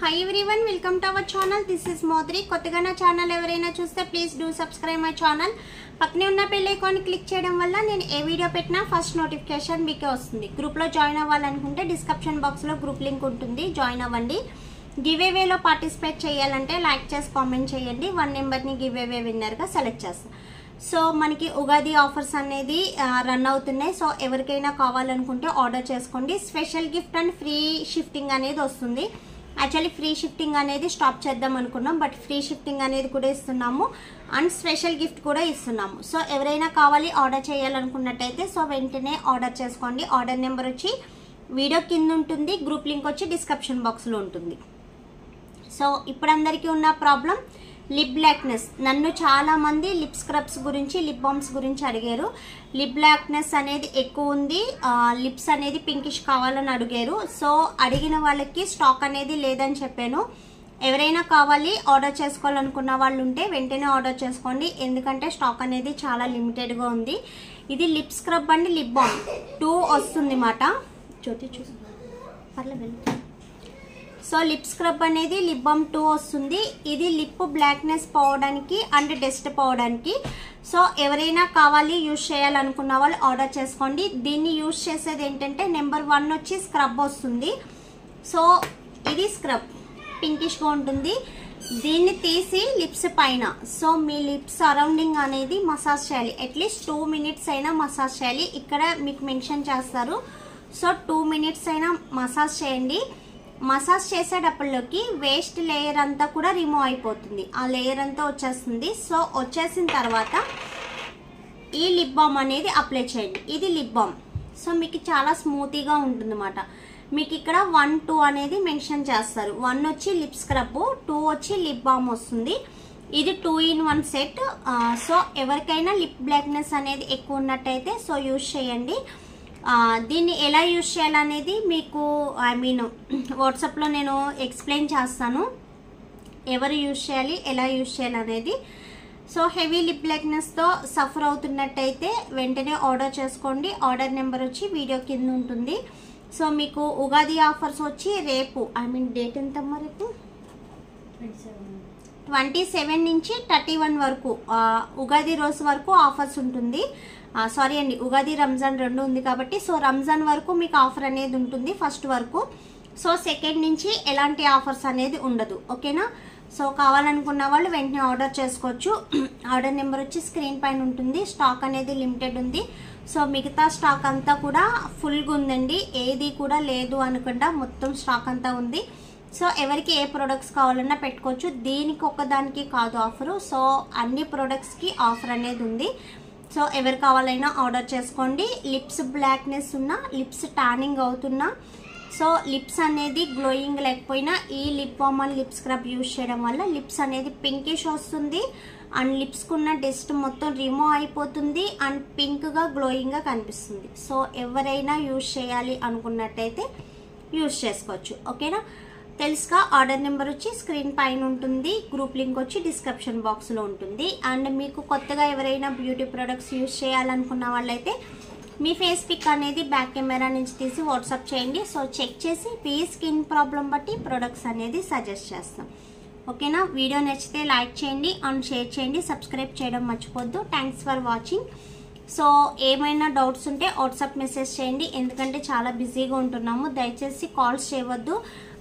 Hi everyone, welcome to our channel. This is Modri. కొత్తగా నా channel ఎవరైనా చూస్తే please do subscribe my channel. పక్కనే ఉన్న బెల్ ఐకాన్ క్లిక్ చేయడం వల్ల నేను ఏ వీడియో పెట్టినా ఫస్ట్ నోటిఫికేషన్ మీకే వస్తుంది. గ్రూప్ లో జాయిన్ అవ్వాలనుకుంటే డిస్క్రిప్షన్ బాక్స్ లో గ్రూప్ లింక్ ఉంటుంది, జాయిన్ అవ్వండి. గివ్ అవేలో పార్టిసిపేట్ చేయాలంటే లైక్ చేసి కామెంట్ చేయండి. 1 నెంబర్ని గివ్ అవే విన్నర్ గా సెలెక్ట్ చేస్తాను. సో మనకి ఉగాది ఆఫర్స్ అనేది రన్ అవుతున్నాయి. సో ఎవరికైనా కావాలనుకుంటే ఆర్డర్ చేసుకోండి. Special gift and free shifting అనేది వస్తుంది. యాక్చువల్లీ ఫ్రీ షిఫ్టింగ్ అనేది స్టాప్ చేద్దాం అనుకున్నాం, బట్ ఫ్రీ షిఫ్టింగ్ అనేది కూడా ఇస్తున్నాము అండ్ స్పెషల్ గిఫ్ట్ కూడా ఇస్తున్నాము. సో ఎవరైనా కావాలి ఆర్డర్ చేయాలనుకున్నట్టయితే సో వెంటనే ఆర్డర్ చేసుకోండి. ఆర్డర్ నెంబర్ వచ్చి వీడియో కింద ఉంటుంది, గ్రూప్ లింక్ వచ్చి డిస్క్రిప్షన్ బాక్స్లో ఉంటుంది. సో ఇప్పుడు అందరికీ ఉన్న ప్రాబ్లం లిప్ బ్లాక్నెస్. నన్ను చాలా మంది లిప్ స్క్రబ్స్ గురించి, లిప్ బామ్స్ గురించి అడిగారు. లిప్ బ్లాక్నెస్ అనేది ఎక్కువ ఉంది, లిప్స్ అనేది పింకిష్ కావాలని అడిగారు. సో అడిగిన వాళ్ళకి స్టాక్ అనేది లేదని చెప్పాను. ఎవరైనా కావాలి ఆర్డర్ చేసుకోవాలనుకున్న వాళ్ళు ఉంటే వెంటనే ఆర్డర్ చేసుకోండి, ఎందుకంటే స్టాక్ అనేది చాలా లిమిటెడ్గా ఉంది. ఇది లిప్ స్క్రబ్ అండి, లిప్ బామ్ 2 వస్తుంది మాట. చూసి పర్లేదు. సో లిప్ స్క్రబ్ అనేది లిప్ బామ్ 2 వస్తుంది. ఇది లిప్ బ్లాక్నెస్ పోవడానికి అండ్ డస్ట్ పోవడానికి. సో ఎవరైనా కావాలి యూజ్ చేయాలనుకున్న వాళ్ళు ఆర్డర్ చేసుకోండి. దీన్ని యూజ్ చేసేది ఏంటంటే నెంబర్ 1 వచ్చి స్క్రబ్ వస్తుంది. సో ఇది స్క్రబ్ పింకిష్గా ఉంటుంది. దీన్ని తీసి లిప్స్ పైన, సో మీ లిప్స్ సరౌండింగ్ అనేది మసాజ్ చేయాలి. అట్లీస్ట్ 2 మినిట్స్ అయినా మసాజ్ చేయాలి. ఇక్కడ మీకు మెన్షన్ చేస్తారు. సో 2 మినిట్స్ అయినా మసాజ్ చేయండి. మసాజ్ చేసేటప్పటిలోకి వేస్ట్ లేయర్ అంతా కూడా రిమూవ్ అయిపోతుంది, ఆ లేయర్ అంతా వచ్చేస్తుంది. సో వచ్చేసిన తర్వాత ఈ లిప్ బామ్ అనేది అప్లై చేయండి. ఇది లిప్ బామ్. సో మీకు చాలా స్మూతీగా ఉంటుంది అన్నమాట. మీకు ఇక్కడ 1, 2 అనేది మెన్షన్ చేస్తారు. 1 వచ్చి లిప్ స్క్రబ్, 2 వచ్చి లిప్ బామ్ వస్తుంది. ఇది 2 in 1 సెట్. సో ఎవరికైనా లిప్ బ్లాక్నెస్ అనేది ఎక్కువ ఉన్నట్టయితే సో యూజ్ చేయండి. దీన్ని ఎలా యూజ్ చేయాలనేది మీకు వాట్సాప్లో నేను ఎక్స్ప్లెయిన్ చేస్తాను, ఎవరు యూజ్ చేయాలి, ఎలా యూజ్ చేయాలనేది. సో హెవీ లిప్ బ్లాక్నెస్తో సఫర్ అవుతున్నట్టయితే వెంటనే ఆర్డర్ చేసుకోండి. ఆర్డర్ నెంబర్ వచ్చి వీడియో కింద ఉంటుంది. సో మీకు ఉగాది ఆఫర్స్ వచ్చి రేపు, డేట్ ఎంతమ్మా, రేపు 27 నుంచి 31 వరకు, ఉగాది రోజు వరకు ఆఫర్స్ ఉంటుంది. సారీ అండి, ఉగాది రంజాన్ 2 ఉంది కాబట్టి సో రంజాన్ వరకు మీకు ఆఫర్ అనేది ఉంటుంది, ఫస్ట్ వరకు. సో సెకండ్ నుంచి ఎలాంటి ఆఫర్స్ అనేది ఉండదు, ఓకేనా. సో కావాలనుకున్న వాళ్ళు వెంటనే ఆర్డర్ చేసుకోవచ్చు. ఆర్డర్ నెంబర్ వచ్చి స్క్రీన్ పైన ఉంటుంది. స్టాక్ అనేది లిమిటెడ్ ఉంది. సో మిగతా స్టాక్ అంతా కూడా ఫుల్గా ఉందండి, ఏది కూడా లేదు అనకుండా మొత్తం స్టాక్ అంతా ఉంది. సో ఎవరికి ఏ ప్రొడక్ట్స్ కావాలన్నా పెట్టుకోవచ్చు. దీనికి ఒక్కదానికి కాదు ఆఫరు, సో అన్ని ప్రొడక్ట్స్కి ఆఫర్ అనేది ఉంది. సో ఎవరు కావాలైనా ఆర్డర్ చేసుకోండి. లిప్స్ బ్లాక్నెస్ ఉన్నా, లిప్స్ టానింగ్ అవుతున్నా, సో లిప్స్ అనేది గ్లోయింగ్ లేకపోయినా ఈ lip balm and lip scrub use చేయడం వల్ల లిప్స్ అనేది పింకిష్ వస్తుంది అండ్ లిప్స్కి ఉన్న డస్ట్ మొత్తం రిమూవ్ అయిపోతుంది అండ్ పింక్గా గ్లోయింగ్గా కనిపిస్తుంది. సో ఎవరైనా యూజ్ చేయాలి అనుకున్నట్టయితే యూజ్ చేసుకోవచ్చు, ఓకేనా. తెలుసుగా. ఆర్డర్ నెంబర్ వచ్చి స్క్రీన్ పైన ఉంటుంది, గ్రూప్ లింక్ వచ్చి డిస్క్రిప్షన్ బాక్స్లో ఉంటుంది. అండ్ మీకు కొత్తగా ఎవరైనా బ్యూటీ ప్రొడక్ట్స్ యూజ్ చేయాలనుకున్న వాళ్ళైతే మీ ఫేస్ పిక్ అనేది బ్యాక్ కెమెరా నుంచి తీసి వాట్సాప్ చేయండి. సో చెక్ చేసి మీ స్కిన్ ప్రాబ్లం బట్టి ప్రొడక్ట్స్ అనేది సజెస్ట్ చేస్తాం, ఓకేనా. వీడియో నచ్చితే లైక్ చేయండి అండ్ షేర్ చేయండి, సబ్స్క్రైబ్ చేయడం మర్చిపోద్దు. Thanks for watching. సో ఏమైనా డౌట్స్ ఉంటే వాట్సాప్ మెసేజ్ చేయండి, ఎందుకంటే చాలా బిజీగా ఉంటున్నాము. దయచేసి కాల్స్ చేయవద్దు.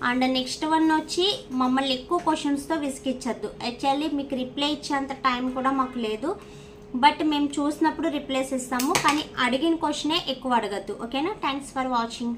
అండ్ నెక్స్ట్ వన్ వచ్చి మమ్మల్ని ఎక్కువ క్వశ్చన్స్తో విసిగిచ్చద్దు. యాక్చువల్లీ మీకు రిప్లై ఇచ్చేంత టైం కూడా మాకు లేదు, బట్ మేము చూసినప్పుడు రిప్లైస్ ఇస్తాము, కానీ అడిగిన క్వశ్చనే ఎక్కువ అడగద్దు, ఓకేనా. Thanks for watching.